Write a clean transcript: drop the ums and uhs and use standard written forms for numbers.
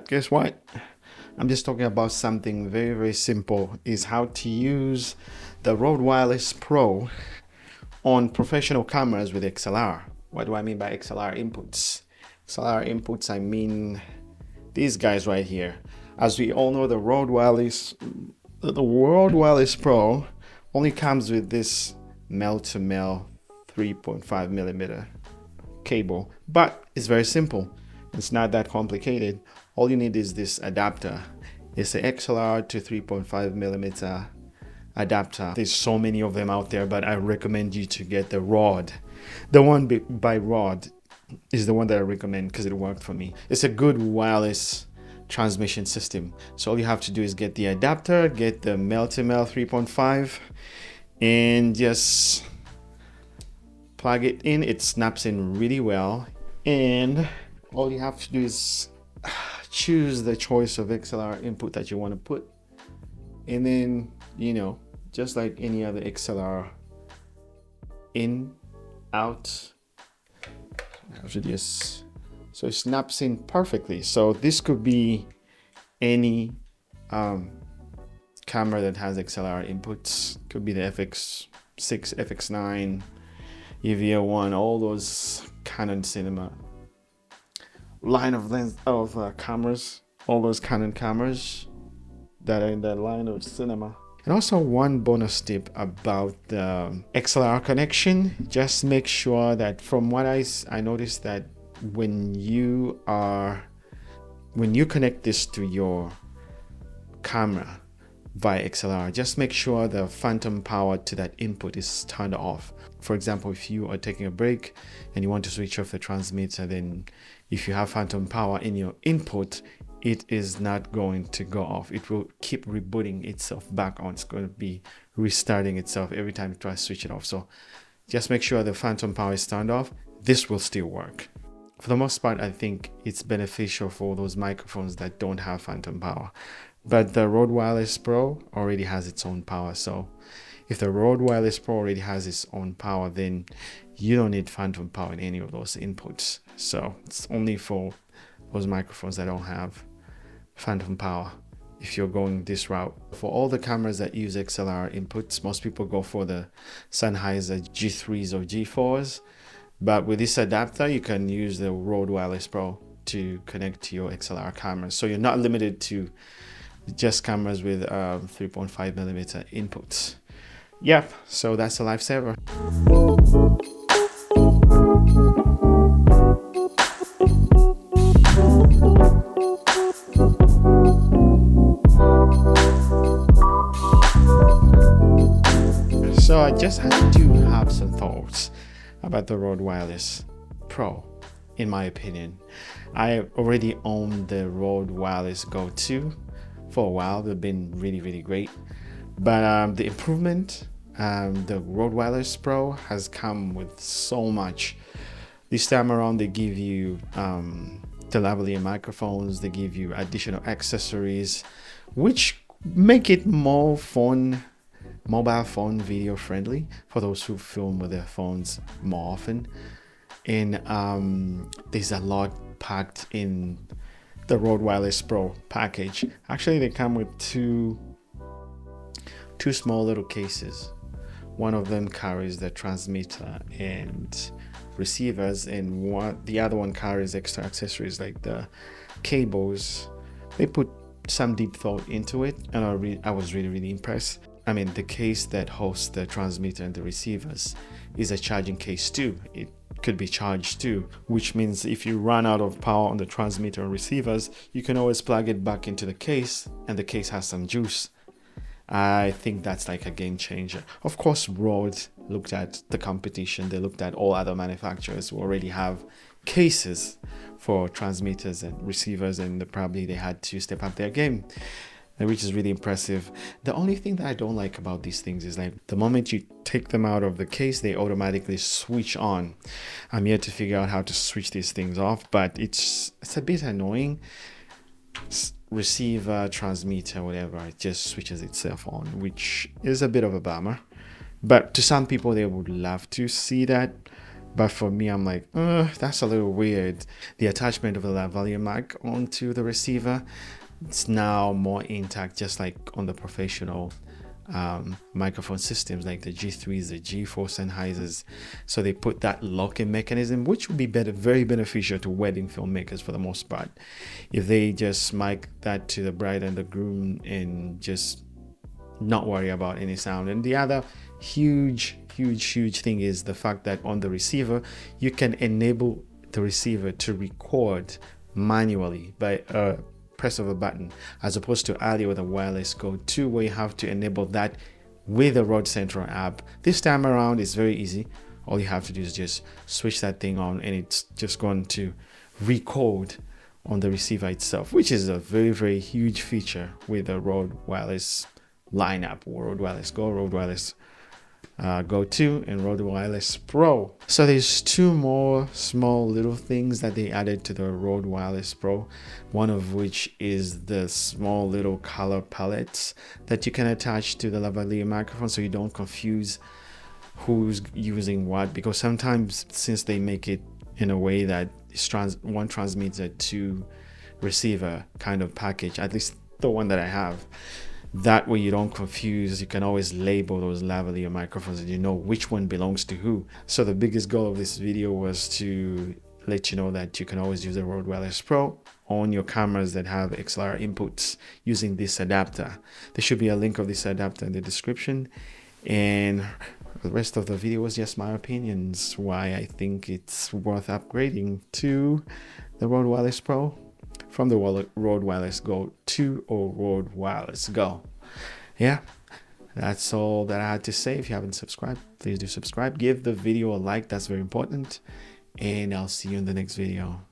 guess what? I'm just talking about something very, very simple, is how to use the Rode Wireless Pro on professional cameras with XLR. What do I mean by XLR inputs? XLR inputs, I mean these guys right here. As we all know, the Rode Wireless Pro only comes with this male-to-male 3.5 millimeter cable, but it's very simple. It's not that complicated. All you need is this adapter. It's a XLR to 3.5 millimeter adapter. There's so many of them out there, but I recommend you to get the Rode. The one by Rode is the one that I recommend because it worked for me. It's a good wireless transmission system. So all you have to do is get the adapter, get the male-to-male 3.5, and just plug it in. It snaps in really well, and all you have to do is choose the choice of XLR input that you want to put, and then, you know, just like any other XLR in, out, after this, so it snaps in perfectly. So this could be any camera that has XLR inputs. Could be the FX6, FX9, EVO1, all those Canon cinema line of cameras, all those Canon cameras that are in that line of cinema. And also one bonus tip about the XLR connection, just make sure that, from what I noticed, that when you connect this to your camera via XLR, just make sure the phantom power to that input is turned off. For example, if you are taking a break and you want to switch off the transmitter, then if you have phantom power in your input, it is not going to go off. It will keep rebooting itself back on. It's going to be restarting itself every time you try to switch it off. So just make sure the phantom power is turned off. This will still work. For the most part, I think it's beneficial for those microphones that don't have phantom power. But the Rode Wireless Pro already has its own power. So if the Rode Wireless Pro already has its own power, then you don't need phantom power in any of those inputs. So it's only for those microphones that don't have phantom power if you're going this route. For all the cameras that use XLR inputs, most people go for the Sennheiser G3s or G4s. But with this adapter, you can use the Rode Wireless Pro to connect to your XLR cameras. So you're not limited to just cameras with 3.5 millimeter inputs. Yep, so that's a lifesaver. So I just had to have some thoughts about the Rode Wireless Pro. In my opinion, I already own the Rode Wireless Go 2 for a while. They've been really, really great. But the improvement, the Rode Wireless Pro has come with so much. This time around, they give you the lavalier microphones. They give you additional accessories, which make it more fun, mobile phone video friendly for those who film with their phones more often. And there's a lot packed in the Rode Wireless Pro package. Actually, they come with two small little cases. One of them carries the transmitter and receivers, and the other one carries extra accessories like the cables. They put some deep thought into it, and I was really, really impressed. I mean, the case that hosts the transmitter and the receivers is a charging case too. It could be charged too, which means if you run out of power on the transmitter and receivers, you can always plug it back into the case, and the case has some juice. I think that's like a game changer. Of course, Rode looked at the competition. They looked at all other manufacturers who already have cases for transmitters and receivers, and probably they had to step up their game, which is really impressive. The only thing that I don't like about these things is like the moment you take them out of the case, they automatically switch on. I'm yet to figure out how to switch these things off, but it's a bit annoying. Receiver, transmitter, whatever, it just switches itself on, which is a bit of a bummer. But to some people, they would love to see that. But for me, I'm like, that's a little weird. The attachment of the lavalier mic onto the receiver, it's now more intact, just like on the professional microphone systems like the G3s, the G4 Sennheisers. So they put that locking mechanism, which would be very beneficial to wedding filmmakers for the most part. If they just mic that to the bride and the groom and just not worry about any sound. And the other huge thing is the fact that on the receiver, you can enable the receiver to record manually by a press of a button, as opposed to earlier with a Wireless Go 2 where you have to enable that with the Rode Central app. This time around it's very easy. All you have to do is just switch that thing on and it's just going to record on the receiver itself, which is a very huge feature with the Rode Wireless lineup: Rode Wireless Go, Rode Wireless Go 2, and Rode Wireless Pro. So there's two more small little things that they added to the Rode Wireless Pro, one of which is the small little color palettes that you can attach to the lavalier microphone so you don't confuse who's using what, because sometimes since they make it in a way that one transmits a two receiver kind of package, at least the one that I have, that way you don't confuse. You can always label those lavalier microphones and you know which one belongs to who. So the biggest goal of this video was to let you know that you can always use the Rode Wireless Pro on your cameras that have XLR inputs using this adapter. There should be a link of this adapter in the description, and the rest of the video was just my opinions why I think it's worth upgrading to the Rode Wireless Pro from the Rode Wireless Go 2 or Rode Wireless Go. Yeah, that's all that I had to say. If you haven't subscribed, please do subscribe. Give the video a like, that's very important. And I'll see you in the next video.